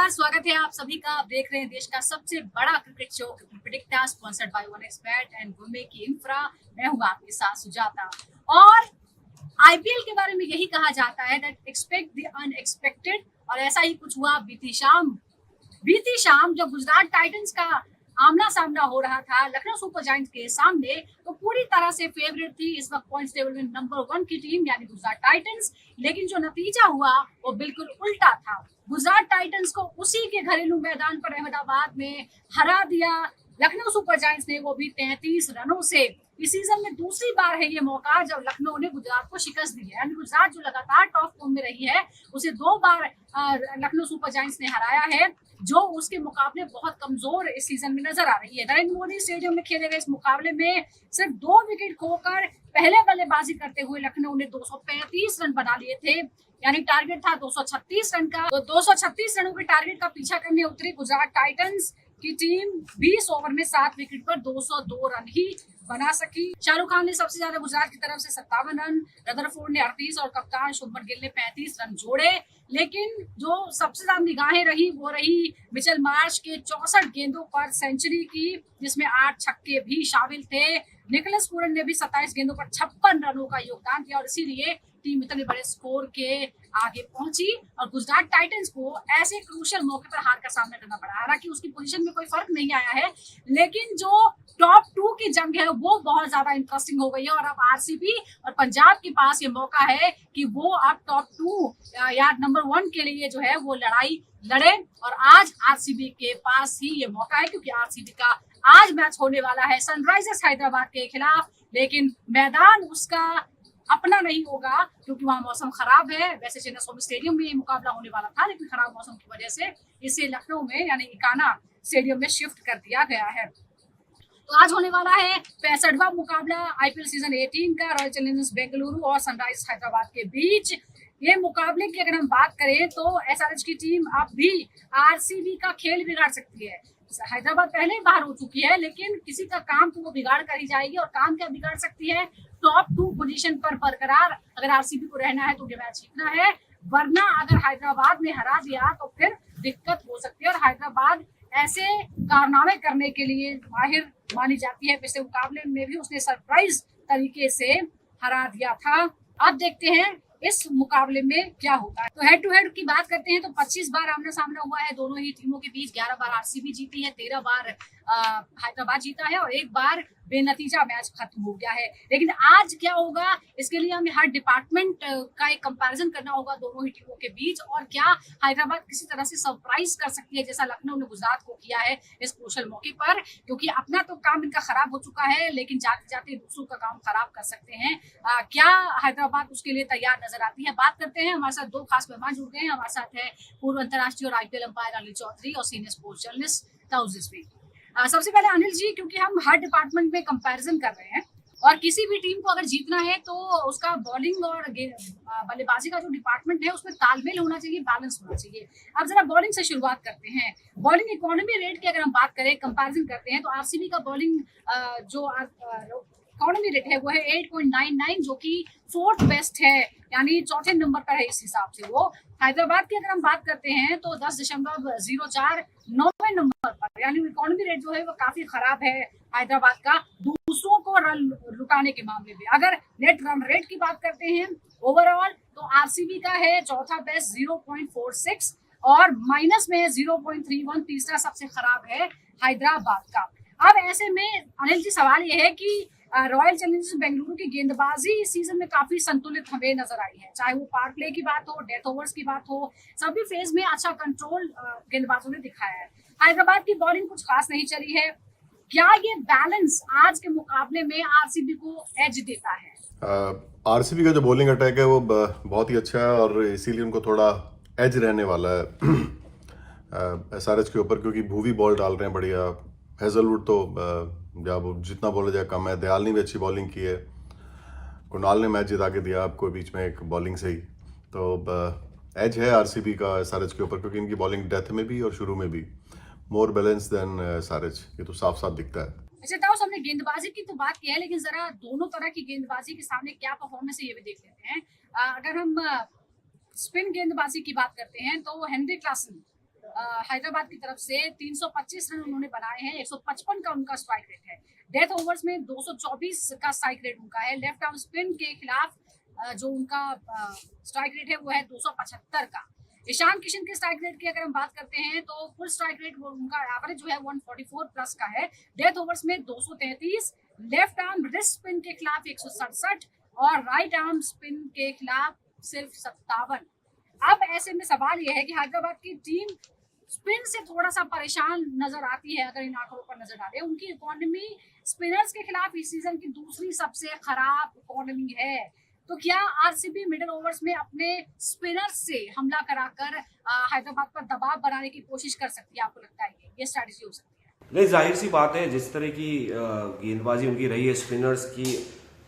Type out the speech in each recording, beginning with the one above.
नमस्कार, स्वागत है आप सभी का। आप देख रहे हैं देश का सबसे बड़ा cricket show cricket predictor, sponsored by 1xBet and gourmet की इंफ्रा। मैं हूं आपके साथ सुजाता। और आईपीएल के बारे में यही कहा जाता है दैट एक्सपेक्ट द अनएक्सपेक्टेड, और ऐसा ही कुछ हुआ बीती शाम जब गुजरात टाइटंस का आमना सामना हो रहा था लखनऊ सुपर जायंट्स के सामने। तो पूरी तरह से फेवरेट थी इस वक्त पॉइंट्स टेबल में नंबर 1 की टीम यानी गुजरात टाइटंस। लेकिन जो नतीजा हुआ वो बिल्कुल उल्टा था। गुजरात टाइटंस को उसी के घरेलू मैदान पर अहमदाबाद में हरा दिया लखनऊ सुपर जायंट्स ने, वो भी 33 रनों से। इस सीजन में दूसरी बार है ये मौका जब लखनऊ ने गुजरात को शिकस्त दी है। यानी गुजरात जो लगातार टॉप फॉर्म में रही है उसे 2 बार लखनऊ सुपर जायंट्स ने हराया है, जो उसके मुकाबले बहुत कमजोर इस सीजन में नजर आ रही है। नरेंद्र मोदी स्टेडियम में खेले गए इस मुकाबले में सिर्फ 2 विकेट खोकर पहले बल्लेबाजी करते हुए लखनऊ ने 235 रन बना लिए थे। यानी टारगेट था 236 रन का। तो 236 रनों के टारगेट का पीछा करने उतरी गुजरात टाइटंस की टीम 20 ओवर में 7 विकेट पर 202 रन ही बना सकी। शाहरुख खान ने सबसे ज्यादा गुजरात की तरफ से 57 रन, रदरफोर्ड ने 38 और कप्तान शुभमन गिल ने 35 रन जोड़े। लेकिन जो सबसे ज्यादा निगाहें रही वो रही मिचेल मार्श के 64 गेंदों पर सेंचुरी की, जिसमें 8 छक्के भी शामिल थे। निकोलस पूरन ने भी 27 गेंदों पर 56 रनों का योगदान दिया और इसीलिए टीम इतने बड़े स्कोर के आगे पहुंची और गुजरात टाइटंस को ऐसे क्रूशियल मौके पर हार का सामना करना पड़ा। हालांकि उसकी पोजीशन में कोई फर्क नहीं आया है, लेकिन जो टॉप 2 की जंग है वो बहुत ज्यादा इंटरेस्टिंग हो गई है। और अब आरसीबी और पंजाब के पास ये मौका है कि वो अब टॉप 2 या नंबर 1 के लिए जो है वो लड़ाई लड़े। और आज आरसीबी के पास ही ये मौका है, क्योंकि आरसीबी का आज मैच होने वाला है सनराइजर्स हैदराबाद के खिलाफ। लेकिन मैदान उसका अपना नहीं होगा क्योंकि वहां मौसम खराब है। वैसे चिन्नास्वामी स्टेडियम में ये मुकाबला होने वाला था, लेकिन खराब मौसम की वजह से इसे लखनऊ में यानी इकाना स्टेडियम में शिफ्ट कर दिया गया है। तो आज होने वाला है 65वां मुकाबला आईपीएल सीजन 18 का रॉयल चैलेंजर्स बेंगलुरु और सनराइजर्स हैदराबाद के बीच। ये मुकाबले की अगर हम बात करें तो एसआरएच की टीम अब भी आरसीबी का खेल बिगाड़ सकती है। हैदराबाद पहले ही बाहर हो चुकी है, लेकिन किसी का काम तो वो बिगाड़ कर ही जाएगी। और काम क्या बिगाड़ सकती है? टॉप 2 पोजीशन पर बरकरार अगर आरसीबी को रहना है तो ये मैच जीतना है, वरना अगर हैदराबाद ने हरा दिया तो फिर दिक्कत हो सकती है। और हैदराबाद ऐसे कारनामे करने के लिए माहिर मानी जाती है। पिछले मुकाबले में भी उसने सरप्राइज तरीके से हरा दिया था। अब देखते हैं इस मुकाबले में क्या होता है। तो हेड टू हेड की बात करते हैं तो 25 बार आमना सामना हुआ है दोनों ही टीमों के बीच। 11 बार आरसीबी जीती है, 13 बार हैदराबाद जीता है और 1 बार बेनतीजा मैच खत्म हो गया है। लेकिन आज क्या होगा, इसके लिए हमें हर डिपार्टमेंट का एक कंपैरिजन करना होगा दोनों ही टीमों के बीच। और क्या हैदराबाद किसी तरह से सरप्राइज कर सकती है जैसा लखनऊ ने गुजरात को किया है इस क्रूशियल मौके पर, क्योंकि अपना तो काम इनका खराब हो चुका है, लेकिन जाते जाते दूसरों का काम खराब कर सकते हैं। क्या हैदराबाद उसके लिए तैयार नजर आती है? बात करते हैं। हमारे साथ 2 खास मेहमान जुड़ गए हैं। हमारे साथ है पूर्व अंतर्राष्ट्रीय और आईपीएल अंपायर अनिल चौधरी और सीनियर स्पोर्ट्स जर्नलिस्ट ताउजिस। सबसे पहले अनिल जी, क्योंकि हम हर डिपार्टमेंट में कंपैरिजन कर रहे हैं और किसी भी टीम को अगर जीतना है तो उसका बॉलिंग और बल्लेबाजी का जो डिपार्टमेंट है उसमें तालमेल होना चाहिए, बैलेंस होना चाहिए। अब जरा बॉलिंग से शुरुआत करते हैं। बॉलिंग इकोनॉमी रेट की अगर हम बात करें, कंपैरिजन करते हैं, तो आरसीबी का बॉलिंग जो इकोनॉमी रेट है वो है 8.99, जो कि 4th बेस्ट है, यानी 4थे नंबर पर है इस हिसाब से वो। हैदराबाद की अगर हम बात करते हैं तो 10.04 9वें नंबर पर, यानी इकोनॉमी रेट जो है वो काफी खराब है हैदराबाद का दूसरों को रन लुटाने के मामले में। अगर नेट रन रेट की बात करते हैं ओवरऑल तो आरसीबी का है 4था बेस्ट 0.46 और माइनस में 0.31, तीसरा सबसे खराब है हैदराबाद का। अब ऐसे में अनिल जी सवाल ये है कि रॉयल चैलेंजर्स बेंगलुरु की गेंदबाजी इस सीजन में काफी संतुलित हमें नजर आई है, चाहे वो पावर प्ले की बात हो, डेथ ओवर्स की बात हो, सभी फेज में अच्छा कंट्रोल गेंदबाजों ने दिखाया है। हैदराबाद की बॉलिंग कुछ खास नहीं चली है। क्या ये बैलेंस आज के मुकाबले में आरसीबी को एज देता है? आरसीबी का जो बॉलिंग अटैक है वो बहुत ही अच्छा है और इसीलिए उनको थोड़ा एज रहने वाला है एसआरएच के ऊपर, क्योंकि भूवी बॉल डाल रहे हैं बढ़िया। हेजलवुड तो जब जितना बोला जाए कम है। दयाल ने भी अच्छी बॉलिंग की है। कुणाल ने मैच जिता के दिया आपको बीच में एक बॉलिंग से ही। तो एज है आरसीबी का एसआरएच के ऊपर, क्योंकि इनकी बॉलिंग डेथ में भी और शुरू में भी मोर बैलेंस देन एसआरएच, ये तो साफ साफ दिखता है। अच्छा ताऊ, हमने गेंदबाजी की तो बात की है, लेकिन जरा दोनों तरह की गेंदबाजी के सामने क्या परफॉर्मेंस है ये भी देख लेते हैं। अगर हम स्पिन गेंदबाजी की बात करते हैं तो हेनरी क्लासन हैदराबाद की तरफ से 325 रन उन्होंने बनाए हैं, 155 का उनका स्ट्राइक रेट है। डेथ ओवर्स में 224 का स्ट्राइक रेट उनका है। लेफ्ट आर्म स्पिन के खिलाफ जो उनका स्ट्राइक रेट है वो है 275 का। ईशान किशन के स्ट्राइक रेट की अगर हम बात करते हैं तो फुल स्ट्राइक रेट वो उनका एवरेज जो है 144 प्लस का है। डेथ ओवर्स में 233, लेफ्ट आर्म रिस्ट स्पिन के खिलाफ 167 और राइट आर्म स्पिन के खिलाफ सिर्फ 57। अब ऐसे में सवाल यह है कि हैदराबाद की टीम स्पिन से थोड़ा सा परेशान नजर आती है। अगर इन आंकड़ों पर नजर डालें, उनकी इकोनॉमी स्पिनर्स के खिलाफ इस सीजन की दूसरी सबसे खराब इकोनॉमी है। तो क्या आरसीबी मिडिल ओवर्स में अपने स्पिनर्स से हमला कराकर हैदराबाद पर दबाव बनाने की कोशिश कर सकती है? आपको लगता है ये स्ट्रैटेजी हो सकती है? नहीं, जाहिर सी बात है, जिस तरह की गेंदबाजी उनकी रही है स्पिनर्स की,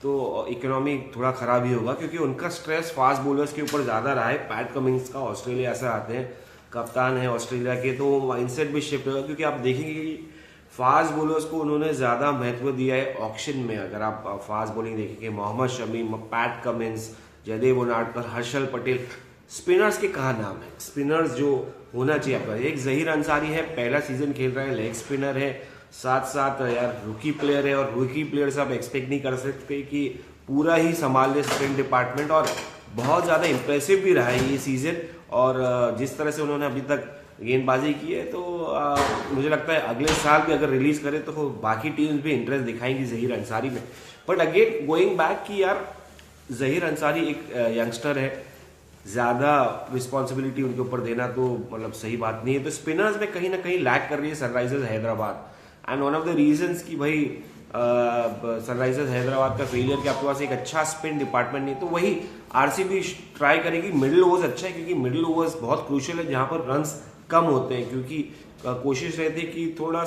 तो इकोनॉमी थोड़ा खराब ही होगा, क्योंकि उनका स्ट्रेस फास्ट बॉलर्स के ऊपर ज़्यादा रहा है। पैट कमिंस का ऑस्ट्रेलिया से आते हैं, कप्तान है ऑस्ट्रेलिया के, तो माइंडसेट भी शिफ्ट होगा, क्योंकि आप देखेंगे कि फास्ट बॉलर्स को उन्होंने ज़्यादा महत्व दिया है ऑक्शन में। अगर आप फास्ट बॉलिंग देखेंगे, Mohammed Shami, Pat Cummins, Jaydev Unadkat, Harshal Patel, spinners के कहाँ नाम है? स्पिनर्स जो होना चाहिए आपका, एक जहीर अंसारी है, पहला सीजन खेल रहा है, लेग स्पिनर है, साथ साथ यार रुकी प्लेयर है, और रुकी प्लेयर से आप एक्सपेक्ट नहीं कर सकते कि पूरा ही संभाल ले स्पिन डिपार्टमेंट, और बहुत ज़्यादा इंप्रेसिव भी रहा है ये सीज़न। और जिस तरह से उन्होंने अभी तक गेंदबाजी की है, तो मुझे लगता है अगले साल भी अगर रिलीज करें तो बाकी टीम्स भी इंटरेस्ट दिखाएंगी जहीर अंसारी में। बट अगेन गोइंग बैक कि यार जहीर अंसारी एक यंगस्टर है, ज़्यादा रिस्पॉन्सिबिलिटी उनके ऊपर देना तो मतलब सही बात नहीं है। तो स्पिनर्स में कहीं ना कहीं लैक कर रही है Sunrisers Hyderabad, and one of the reasons कि भाई सनराइजर्स हैदराबाद का फेलियर कि आपके पास एक अच्छा स्पिन डिपार्टमेंट नहीं, तो वही आरसीबी ट्राई करेगी। मिडिल ओवर्स अच्छा है, क्योंकि मिडिल ओवर्स बहुत क्रूशियल है, जहाँ पर रन्स कम होते हैं, क्योंकि कोशिश रहती है कि थोड़ा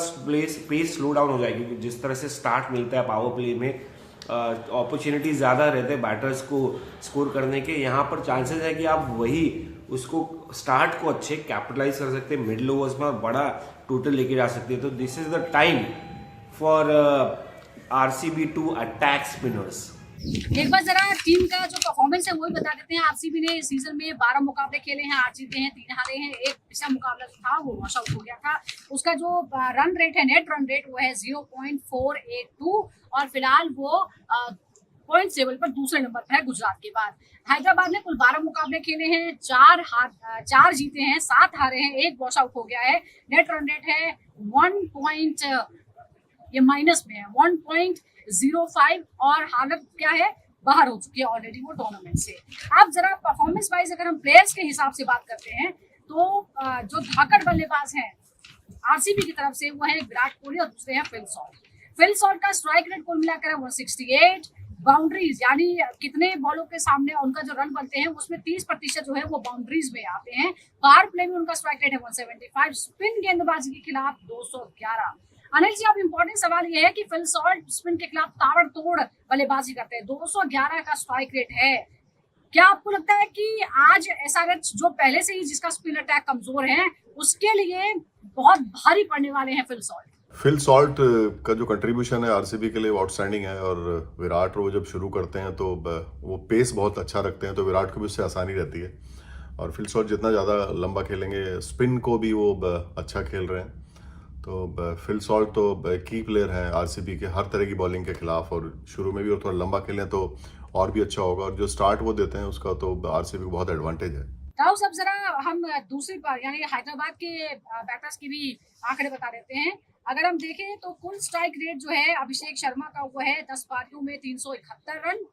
पेस स्लो डाउन हो जाए, क्योंकि जिस तरह से स्टार्ट मिलता है पावर प्ले में, अपॉर्चुनिटी ज़्यादा रहते हैं बैटर्स को स्कोर करने के। यहाँ पर चांसेस है कि आप वही उसको स्टार्ट को अच्छे कैपिटलाइज कर सकते हैं, मिडिल ओवर्स में बड़ा टोटल लेके जा सकते हैं। तो this is the time for RCB to attack spinners. एक बार जरा टीम का जो परफॉर्मेंस है वो भी बता देते हैं। आरसीबी ने इस सीजन में 12 मुकाबले खेले हैं, 8 जीते हैं, 3 हारे हैं। एक पिछला मुकाबला जो था वो वॉश आउट हो गया था। उसका जो रन रेट है, नेट रन रेट, वो है 0.482 और फिलहाल वो पॉइंट टेबल पर दूसरे नंबर पर है गुजरात के बाद। हैदराबाद ने कुल 12 मुकाबले खेले हैं, 4 जीते हैं, 7 हारे हैं, 1 वॉश आउट हो गया है। नेट रन रेट है 1.05 और हालत क्या है, बाहर हो चुकी है ऑलरेडी वो टूर्नामेंट से। अब जरा परफॉर्मेंस वाइज अगर हम प्लेयर्स के हिसाब से बात करते हैं तो जो धाकड़ बल्लेबाज हैं आरसीबी की तरफ से वो है विराट कोहली और दूसरे हैं फिल सॉल्ट। फिल सॉल्ट का स्ट्राइक रेट कुल मिलाकर 168, बाउंड्रीज यानी कितने बॉलों के सामने उनका जो रन बनते हैं उसमें 30% जो है वो बाउंड्रीज में आते हैं। पावर प्ले में उनका स्ट्राइक रेट है 175, स्पिन गेंदबाजी के खिलाफ 211। अनिल जी, अब इम्पोर्टेंट सवाल यह है कि फिल सॉल्ट स्पिन के खिलाफ ताबड़तोड़ बल्लेबाजी करते हैं, 211 का स्ट्राइक रेट है। क्या आपको लगता है कि आज एसआरएच जो पहले से ही जिसका स्पिन अटैक कमजोर है उसके लिए बहुत भारी पड़ने वाले हैं फिल सॉल्ट? फिल सॉल्ट का जो कंट्रीब्यूशन है आरसीबी के लिए वो आउटस्टैंडिंग है, और विराट वो जब शुरू करते हैं तो वो पेस बहुत अच्छा रखते हैं, तो विराट को भी उससे आसानी रहती है। और फिल सॉल्ट जितना ज़्यादा लंबा खेलेंगे, स्पिन को भी वो अच्छा खेल रहे हैं। तो फिल सॉल्ट तो की प्लेयर हैं आरसीबी के हर तरह की बॉलिंग के खिलाफ, और शुरू में भी और थोड़ा लंबा खेलें तो और भी अच्छा होगा। और जो स्टार्ट वो देते हैं उसका तो आरसीबी को बहुत एडवांटेज है। ताऊ साहब, जरा हम दूसरी बार यानी हैदराबाद के बैटर्स की भी आंकड़े बता देते हैं। अगर हम देखें तो कुल स्ट्राइक रेट जो है अभिषेक शर्मा का वो है 10 पारियों में 371 रन,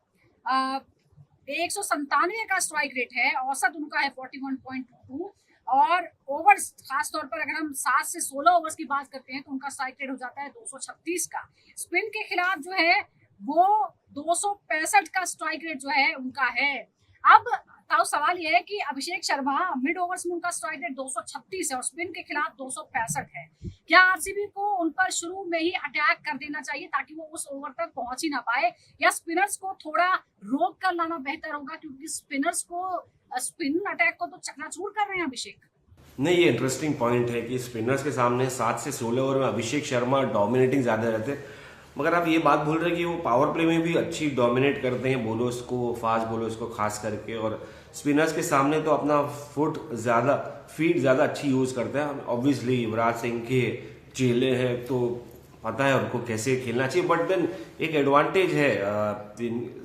197 का स्ट्राइक रेट है, औसत उनका है 41.22 और ओवर्स खासतौर पर अगर हम 7 से 16 ओवर्स की बात करते हैं तो उनका स्ट्राइक रेट हो जाता है 236 का। स्पिन के खिलाफ जो है वो 265 का स्ट्राइक रेट जो है उनका है। अब ताऊ सवाल यह है कि अभिषेक शर्मा मिड ओवर्स में उनका स्ट्राइक रेट 236 है और स्पिन के खिलाफ 265 है। क्या आरसीबी को उन पर शुरू में ही अटैक कर देना चाहिए ताकि वो उस ओवर तक पहुंच ही ना पाए, या स्पिनर्स को थोड़ा रोक कर लाना बेहतर होगा, क्योंकि स्पिनर्स को स्पिन अटैक को तो चकनाचूर कर रहे हैं अभिषेक? नहीं, ये इंटरेस्टिंग पॉइंट है कि स्पिनर्स के सामने 7 से 16 ओवर में अभिषेक शर्मा डोमिनेटिंग ज़्यादा रहते हैं। मगर आप ये बात भूल रहे हैं कि वो पावर प्ले में भी अच्छी डोमिनेट करते हैं बॉलर्स को, फास्ट बॉलर्स को खास करके, और स्पिनर्स के सामने तो अपना फीट ज़्यादा अच्छी यूज़ करते हैं। ऑब्वियसली युवराज सिंह के चेले हैं तो पता है उनको कैसे खेलना चाहिए, बट देन एक एडवांटेज है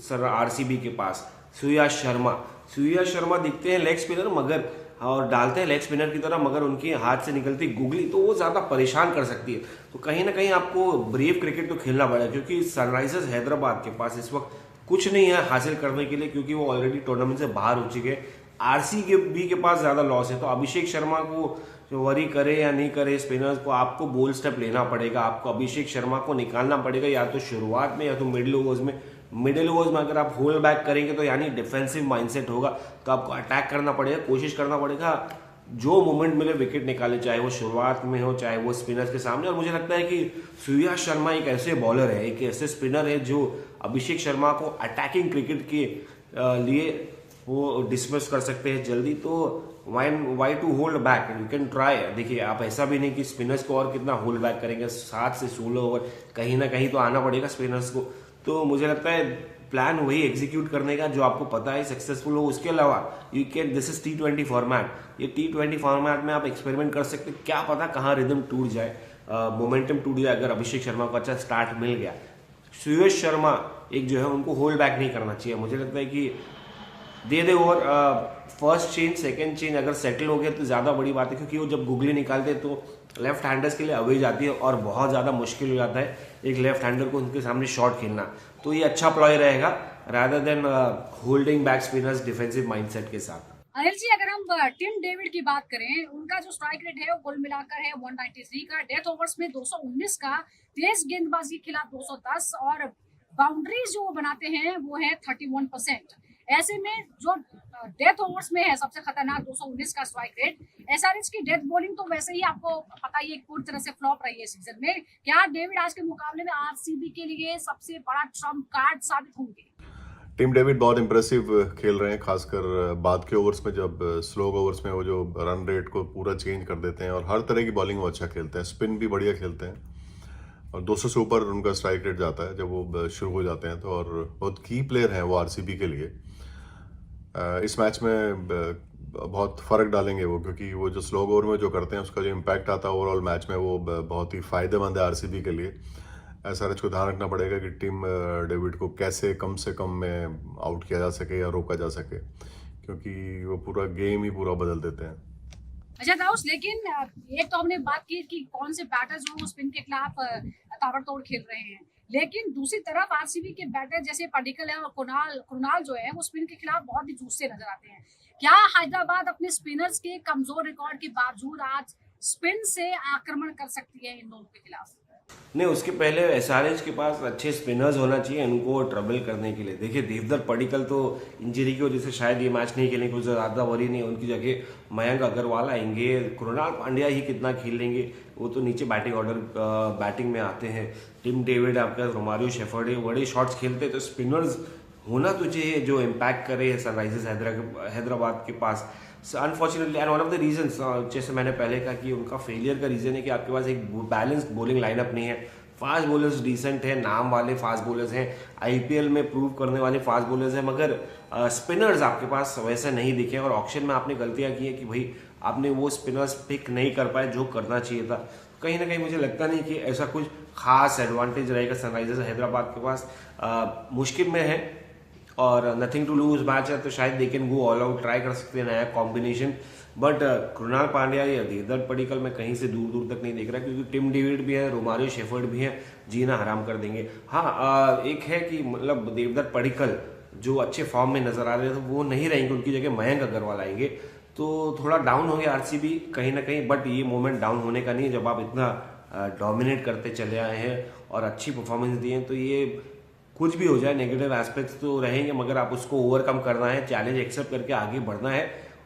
सर आरसीबी के पास, सूर्या शर्मा दिखते हैं लेग स्पिनर मगर, और डालते हैं लेग स्पिनर की तरह, मगर उनके हाथ से निकलती गुगली तो वो ज़्यादा परेशान कर सकती है। तो कहीं ना कहीं आपको ब्रेव क्रिकेट तो खेलना पड़ेगा, क्योंकि सनराइजर्स हैदराबाद के पास इस वक्त कुछ नहीं है हासिल करने के लिए, क्योंकि वो ऑलरेडी टूर्नामेंट से बाहर हो चुके हैं। आरसीबी के पास ज़्यादा लॉस है, तो अभिषेक शर्मा को वरी करे या नहीं करे स्पिनर्स को, आपको बोल्ड स्टेप लेना पड़ेगा। आपको अभिषेक शर्मा को निकालना पड़ेगा, या तो शुरुआत में या तो मिडिल ओवर्स में अगर आप होल्ड बैक करेंगे तो यानी डिफेंसिव माइंडसेट होगा, तो आपको अटैक करना पड़ेगा, कोशिश करना पड़ेगा जो मोमेंट मिले विकेट निकाले, चाहे वो शुरुआत में हो चाहे वो स्पिनर्स के सामने। और मुझे लगता है कि सूर्या शर्मा एक ऐसे बॉलर है, एक ऐसे स्पिनर है जो अभिषेक शर्मा को अटैकिंग क्रिकेट के लिए वो डिसमिस कर सकते हैं जल्दी। तो why to hold back, you can try. देखिए आप ऐसा भी नहीं कि स्पिनर्स को और कितना होल्ड बैक करेंगे, 7 से 16 ओवर कहीं ना कहीं तो आना पड़ेगा स्पिनर्स को। तो मुझे लगता है प्लान वही एग्जीक्यूट करने का जो आपको पता है सक्सेसफुल हो। उसके अलावा you can, this is T20 format, ये T20 फॉर्मेट में आप एक्सपेरिमेंट कर सकते हैं, क्या पता कहाँ रिदम टूट जाए, मोमेंटम टूट जाए अगर अभिषेक शर्मा को अच्छा स्टार्ट मिल गया। सुयश शर्मा एक जो है उनको होल्ड बैक नहीं करना चाहिए, मुझे लगता है कि they over first change second change अगर सेटल हो गया तो ज़्यादा बड़ी बात है, क्योंकि वो जब गुगली निकालते तो लेफ्ट हैंडर्स के लिए अवे जाती है और बहुत ज़्यादा मुश्किल हो जाता है एक लेफ्ट हैंडर को उनके सामने शॉट खेलना। तो ये अच्छा प्लॉय रहेगा rather than holding back spinners defensive mindset के साथ। अनिल जी, अगर हम टिम डेविड की बात करें, उनका जो स्ट्राइक रेट है वो कुल मिलाकर है 193 का, डेथ ओवर्स में 219 का, तेज गेंदबाजी के खिलाफ 210 और बाउंड्रीज जो वो बनाते हैं वो है 31%। ऐसे में जो डेथ ओवर्स में है सबसे खतरनाक 219 का स्ट्राइक रेट। एसआरएच की डेथ बॉलिंग तो वैसे ही आपको पता ही है पूरी तरह से फ्लॉप रही है सीजन में। क्या डेविड आज के मुकाबले में आरसीबी के लिए सबसे बड़ा ट्रम्प कार्ड साबित होंगे? टिम डेविड बहुत इंप्रेसिव खेल रहे हैं, खासकर बाद के ओवर्स में, जब स्लो ओवर्स में वो जो रन रेट को पूरा चेंज कर देते हैं और हर तरह की बॉलिंग वो अच्छा खेलते हैं, स्पिन भी बढ़िया खेलते हैं और 200 से ऊपर उनका स्ट्राइक रेट जाता है जब वो शुरू हो जाते हैं तो। और बहुत की प्लेयर हैं वो आरसीबी के लिए। इस मैच में बहुत फ़र्क डालेंगे वो, क्योंकि वो जो स्लो ओवर में जो करते हैं उसका जो इम्पैक्ट आता है ओवरऑल मैच में वो बहुत ही फ़ायदेमंद है आरसीबी के लिए। एसआरएच को ध्यान रखना पड़ेगा कि टिम डेविड को कैसे कम से कम में आउट किया जा सके या रोका जा सके, क्योंकि वो पूरा गेम ही पूरा बदल देते हैं। अच्छा दाऊस, लेकिन एक तो हमने बात की कि कौन से बैटर जो स्पिन के खिलाफ ताबड़तोड़ खेल रहे हैं, लेकिन दूसरी तरफ आरसीबी के बैटर जैसे पाडिकल है और कुणाल जो है वो स्पिन के खिलाफ बहुत ही जूझते नजर आते हैं। क्या हैदराबाद अपने स्पिनर्स के कमजोर रिकॉर्ड के बावजूद आज स्पिन से आक्रमण कर सकती है इन दोनों के खिलाफ? नहीं, उसके पहले एसआरएच के पास अच्छे स्पिनर्स होना चाहिए इनको ट्रबल करने के लिए। देखिए देवदत्त पडिक्कल तो इंजरी की वजह से शायद ये मैच नहीं खेलेंगे, कुछ ज़्यादा वरी नहीं, उनकी जगह मयंक अग्रवाल आएंगे, कृणाल पांड्या ही कितना खेल लेंगे, वो तो नीचे बैटिंग में आते हैं। टिम डेविड आपका, रोमारियो शेफर्ड बड़े शॉट्स खेलते हैं, तो स्पिनर्स होना तो चाहिए जो इम्पैक्ट करे सनराइजर्स हैदराबाद के पास। Unfortunately and one of the reasons, जैसे मैंने पहले कहा कि उनका फेलियर का रीज़न है कि आपके पास एक बैलेंस्ड बॉलिंग लाइनअप नहीं है। फास्ट बॉलर्स डिसेंट है, नाम वाले फास्ट बॉलर्स हैं, आईपीएल में प्रूव करने वाले फास्ट बॉलर्स हैं, मगर स्पिनर्स आपके पास वैसे नहीं दिखे। और ऑक्शन में आपने गलतियां की है कि भाई आपने वो स्पिनर्स पिक नहीं कर पाए जो करना चाहिए था। कहीं ना कहीं मुझे लगता नहीं कि ऐसा कुछ खास एडवांटेज रहेगा सनराइजर्स हैदराबाद के पास। मुश्किल में है और नथिंग टू लूज मैच है, तो शायद they can go all out, try कर सकते हैं नया कॉम्बिनेशन। बट कृणाल पांड्या या देवदत्त पडिक्कल में कहीं से दूर दूर तक नहीं देख रहा, क्योंकि टिम डेविड भी है, रोमारियो शेफर्ड भी है, जीना हराम कर देंगे। हाँ, एक है कि मतलब देवदत्त पडिक्कल जो अच्छे फॉर्म में नजर आ रहे हैं तो वो नहीं रहेंगे, उनकी जगह मयंक अग्रवाल आएंगे, तो थोड़ा डाउन हो गया आरसीबी कहीं ना कहीं। बट ये मोमेंट डाउन होने का नहीं है, जब आप इतना डोमिनेट करते चले आए हैं और अच्छी परफॉर्मेंस दी है, तो ये कुछ भी हो जाए नेगेटिव एस्पेक्ट्स तो रहेंगे, मगर आप उसको ओवरकम करना है, चैलेंज एक्सेप्ट करके आगे बढ़ना है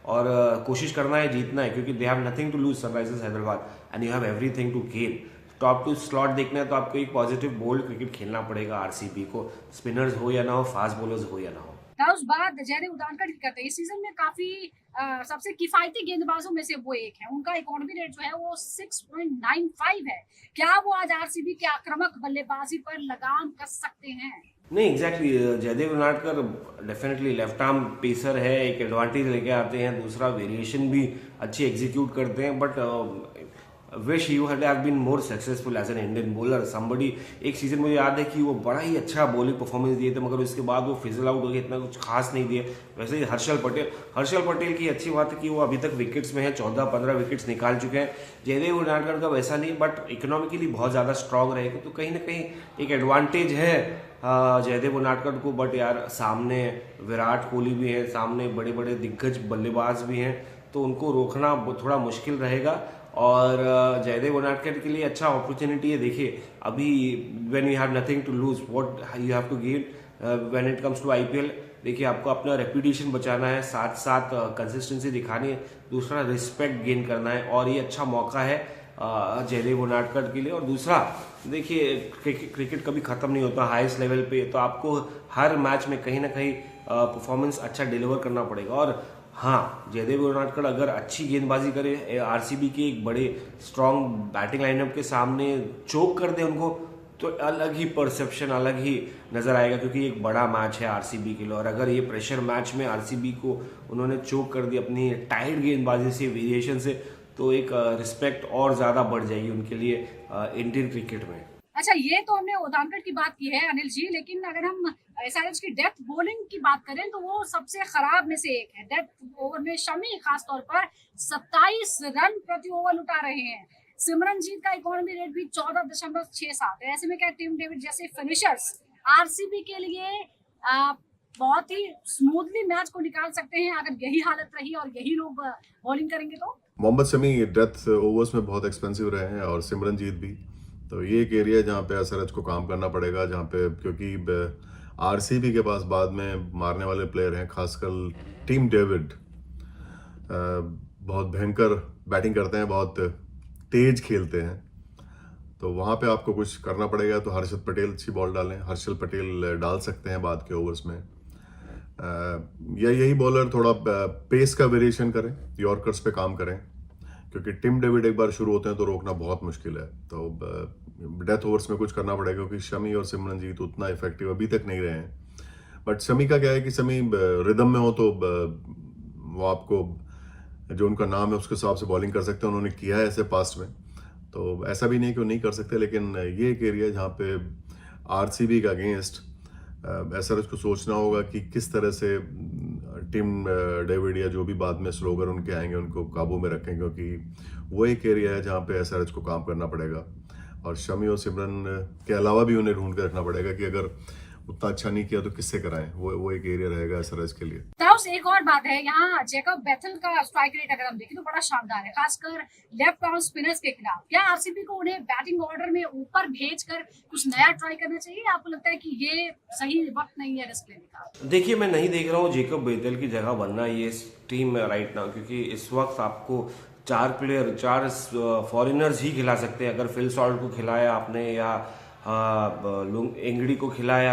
और कोशिश करना है जीतना है, क्योंकि they have nothing to lose Sunrisers Hyderabad and you have everything to gain. Top two slot देखना है तो आपको एक पॉजिटिव बोल्ड क्रिकेट खेलना पड़ेगा आरसीबी को, स्पिनर्स हो या ना हो, फास्ट बॉलर्स हो या ना हो। उस बात जहरी उदानकर की करते हैं, इस सीजन में काफी सबसे किफायती गेंदबाजों में से वो एक है। उनका इकोनॉमी रेट जो है वो 6.95 है। क्या वो आज आरसीबी के आक्रामक बल्लेबाजी पर लगाम कस सकते हैं? नहीं exactly Jaydev Unadkat definitely left arm pacer है, एक एडवांटेज लेके आते हैं, दूसरा वेरिएशन भी अच्छी एग्जीक्यूट करते हैं, but wish you had have been more successful as an Indian bowler somebody. एक सीजन मुझे याद है कि वो बड़ा ही अच्छा बॉलिंग परफॉर्मेंस दिए थे, मगर उसके बाद वो फिजल आउट हो गए, इतना कुछ खास नहीं दिए। वैसे ही हर्षल पटेल की अच्छी बात है कि वो अभी तक विकेट्स में है, 14-15 विकेट्स निकाल चुके हैं। जयदेव उनाडकर का वैसा नहीं, बट इकोनॉमिकली बहुत ज़्यादा स्ट्रांग रहेगा, तो कहीं ना कहीं एक एडवांटेज है जयदेव उनाडकर को। बट यार सामने विराट कोहली भी है, सामने बड़े बड़े दिग्गज बल्लेबाज भी हैं, तो उनको रोकना थोड़ा मुश्किल रहेगा। और जयदेव उनाडकर के लिए अच्छा अपॉर्चुनिटी है। देखिए अभी when you have nothing to lose what you have to gain when it comes to IPL. देखिए आपको अपना रेपुटेशन बचाना है, साथ साथ कंसिस्टेंसी दिखानी है, दूसरा रिस्पेक्ट गेन करना है, और ये अच्छा मौका है जयदेव उनाडकर के लिए। और दूसरा देखिए क्रिकेट कभी ख़त्म नहीं होता हाईएस्ट लेवल पे, तो आपको हर मैच में कहीं ना कहीं परफॉर्मेंस अच्छा डिलीवर करना पड़ेगा। और हाँ, जयदेव उनाडकर अगर अच्छी गेंदबाजी करे, आरसीबी के एक बड़े स्ट्रांग बैटिंग लाइनअप के सामने चोक कर दे उनको, तो अलग ही परसेप्शन, अलग ही नज़र आएगा, क्योंकि एक बड़ा मैच है आरसीबी के लिए। और अगर ये प्रेशर मैच में आरसीबी को उन्होंने चोक कर दी अपनी टाइट गेंदबाजी से, वेरिएशन से, तो एक रिस्पेक्ट और ज़्यादा बढ़ जाएगी उनके लिए इंडियन क्रिकेट में। अच्छा, ये तो हमने उदाहरण की बात की है अनिल जी, लेकिन अगर हम एसआरएच की डेथ बॉलिंग की बात करें तो वो सबसे खराब में से एक है। डेथ ओवर में शमी खासतौर पर 27 रन प्रति ओवर उठा रहे हैं। सिमरनजीत का इकोनॉमी रेट भी 14.67 है। ऐसे में क्या टिम डेविड जैसे फिनिशर्स आरसीबी के लिए बहुत ही स्मूथली मैच को निकाल सकते हैं अगर यही हालत रही और यही लोग बॉलिंग करेंगे तो? मोहम्मद शमी डेथ ओवर्स में बहुत एक्सपेंसिव रहे हैं और सिमरनजीत भी, तो ये एक एरिया जहाँ पे एसआरएच को काम करना पड़ेगा, जहाँ पे क्योंकि आरसीबी के पास बाद में मारने वाले प्लेयर हैं, खासकर टीम डेविड बहुत भयंकर बैटिंग करते हैं, बहुत तेज खेलते हैं, तो वहाँ पे आपको कुछ करना पड़ेगा। तो हर्षद पटेल अच्छी बॉल डालें, हर्षल पटेल डाल सकते हैं बाद के ओवर्स में, या यही बॉलर थोड़ा पेस का वेरिएशन करें, यॉर्कर्स पे काम करें, क्योंकि टिम डेविड एक बार शुरू होते हैं तो रोकना बहुत मुश्किल है। तो डेथ ओवर्स में कुछ करना पड़ेगा, क्योंकि शमी और सिमरनजीत उतना इफेक्टिव अभी तक नहीं रहे हैं। बट शमी का क्या है कि शमी रिदम में हो तो वो आपको जो उनका नाम है उसके हिसाब से बॉलिंग कर सकते हैं, उन्होंने किया है ऐसे पास्ट में, तो ऐसा भी नहीं कि वो नहीं कर सकते। लेकिन ये एक एरिया जहाँ पे आरसीबी का अगेंस्ट एसआरएच को सोचना होगा कि किस तरह से टिम डेविड या जो भी बाद में स्लोगर उनके आएंगे उनको काबू में रखें, क्योंकि वो एक एरिया है जहाँ पे एसआरएच को काम करना पड़ेगा। और शमी और सिमरन के अलावा भी उन्हें ढूंढ कर रखना पड़ेगा कि अगर उतना अच्छा नहीं किया तो किससे कराएं, वो एक एरिया रहेगा एसआरएच के लिए। ताउस, एक और बात है, यहाँ जैकब बेथल का स्ट्राइक रेट अगर हम देखें तो बड़ा शानदार है, खासकर लेफ्ट आर्म स्पिनर्स के खिलाफ। क्या आरसीबी को उन्हें बैटिंग ऑर्डर में ऊपर भेजकर कुछ नया ट्राई करना चाहिए? आपको लगता है कि ये सही वक्त नहीं है रिस्क लेने का? देखिए मैं नहीं देख रहा हूँ जैकब बेथल की जगह बनना ये टीम में राइट नाउ, क्योंकि इस वक्त आपको 4 फॉरेनर्स ही खिला सकते हैं। अगर फिल सॉल्ट को खिलाया आपने, या एंगड़ी को खिलाया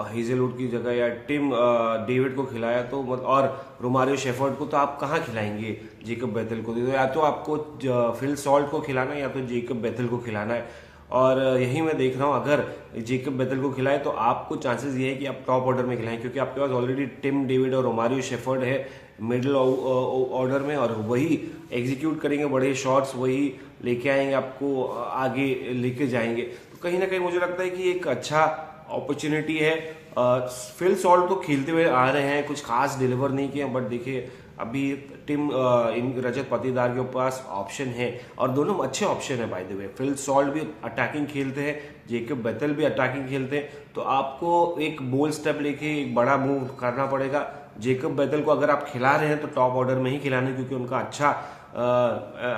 हेजलवुड की जगह, या टिम डेविड को खिलाया, तो और रोमारियो शेफर्ड को, तो आप कहाँ खिलाएंगे जैकब बेथल को? तो या तो आपको फिल सॉल्ट को खिलाना है या तो जैकब बेथल को खिलाना है। और यही मैं देख रहा हूँ, अगर जैकब बेथल को खिलाए तो आपको चांसेस ये है कि आप टॉप ऑर्डर में खिलाएं, क्योंकि आपके पास ऑलरेडी टिम डेविड और रोमारियो शेफर्ड है मिडिल ऑर्डर में, और वही एग्जीक्यूट करेंगे बड़े शॉट्स, वही लेके आएंगे, आपको आगे लेके जाएंगे। तो कहीं ना कहीं मुझे लगता है कि एक अच्छा अपॉर्चुनिटी है। फिल सॉल्ट तो खेलते हुए आ रहे हैं, कुछ खास डिलीवर नहीं किया, बट देखिए अभी टीम रजत पाटीदार के पास ऑप्शन है, और दोनों अच्छे ऑप्शन है by the way. Phil Salt भी अटैकिंग खेलते हैं, जैकब बेथल भी अटैकिंग खेलते हैं, तो आपको एक बोल्ड स्टेप लेके एक बड़ा मूव करना पड़ेगा। जैकब बेथल को अगर आप खिला रहे हैं तो टॉप ऑर्डर में ही खिलाने, क्योंकि उनका अच्छा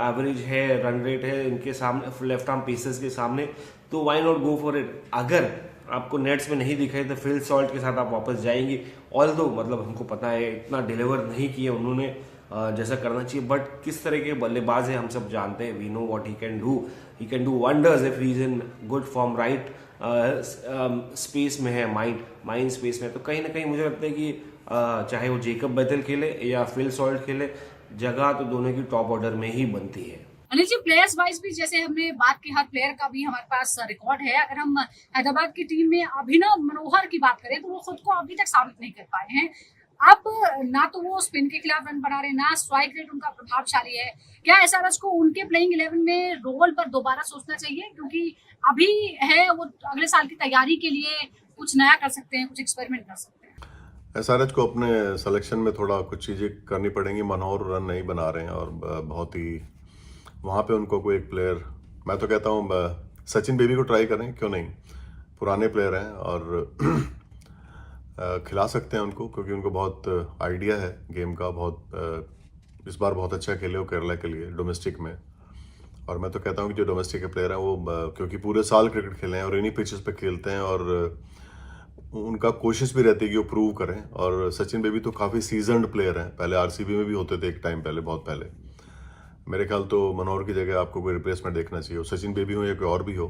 एवरेज है, रन रेट है इनके सामने, लेफ्ट आर्म पेसर्स के सामने, तो why not go for it. अगर आपको नेट्स में नहीं दिखाई तो फिल सॉल्ट के साथ आप वापस जाएंगे। ऑल्दो मतलब हमको पता है इतना डिलीवर नहीं किया उन्होंने जैसा करना चाहिए, बट किस तरह के बल्लेबाज है हम सब जानते हैं। We know what he can do wonders if he is in good form, right space में है, माइंड स्पेस में। तो कहीं ना कहीं मुझे लगता है कि चाहे वो जेकब बेथेल खेले या फिल सॉल्ट खेले, जगह तो दोनों की टॉप ऑर्डर में ही बनती है। अनिल जी, प्लेयर्स वाइज भी जैसे हमने बात की, हर प्लेयर का भी हमारे पास रिकॉर्ड है। अगर हम हैदराबाद की टीम में अभिनव मनोहर की बात करें तो वो खुद को अभी तक साबित नहीं कर पाए हैं। अब ना तो वो स्पिन के खिलाफ रन बना रहे, ना स्ट्राइक रेट उनका प्रभावशाली है। क्या एसआरएच को उनके प्लेइंग 11 में रोल पर दोबारा सोचना चाहिए, क्योंकि अभी है वो अगले साल की तैयारी के लिए कुछ नया कर सकते हैं, कुछ एक्सपेरिमेंट कर सकते हैं। एसआरएच को अपने सिलेक्शन में थोड़ा कुछ चीज़ें करनी पड़ेंगी। मनोहर रन नहीं बना रहे हैं और बहुत ही वहाँ पे उनको कोई एक प्लेयर, मैं तो कहता हूँ सचिन बेबी को ट्राई करें, क्यों नहीं। पुराने प्लेयर हैं और खिला सकते हैं उनको, क्योंकि उनको बहुत आइडिया है गेम का। बहुत इस बार बहुत अच्छा खेले वो केरला के लिए डोमेस्टिक में। और मैं तो कहता हूँ कि जो डोमेस्टिक के प्लेयर हैं वो क्योंकि पूरे साल क्रिकेट खेले हैं और इन्हीं पिचेस पे खेलते हैं, और उनका कोशिश भी रहती है कि वो प्रूव करें। और सचिन बेबी तो काफ़ी सीजन्ड प्लेयर हैं, पहले आरसीबी में भी होते थे एक टाइम पहले, बहुत पहले। मेरे ख्याल तो मनोहर की जगह आपको कोई रिप्लेसमेंट देखना चाहिए, सचिन बेबी हो या कोई और भी हो,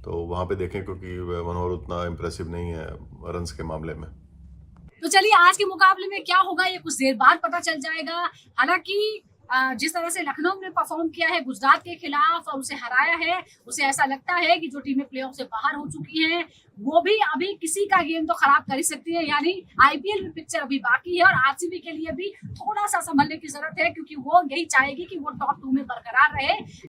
तो वहाँ पे देखें, क्योंकि मनोहर उतना इम्प्रेसिव नहीं है रन्स के मामले में। तो चलिए, आज के मुकाबले में क्या होगा ये कुछ देर बाद पता चल जाएगा। हालांकि जिस तरह से लखनऊ ने परफॉर्म किया है गुजरात के खिलाफ और उसे हराया है, उसे ऐसा लगता है कि जो टीमें प्लेऑफ से बाहर हो चुकी हैं वो भी अभी किसी का गेम तो खराब कर ही सकती है। यानी आईपीएल में पिक्चर अभी बाकी है और आरसीबी के लिए भी थोड़ा सा संभलने की जरूरत है, क्योंकि वो यही चाहेगी कि वो टॉप 2 में बरकरार रहे।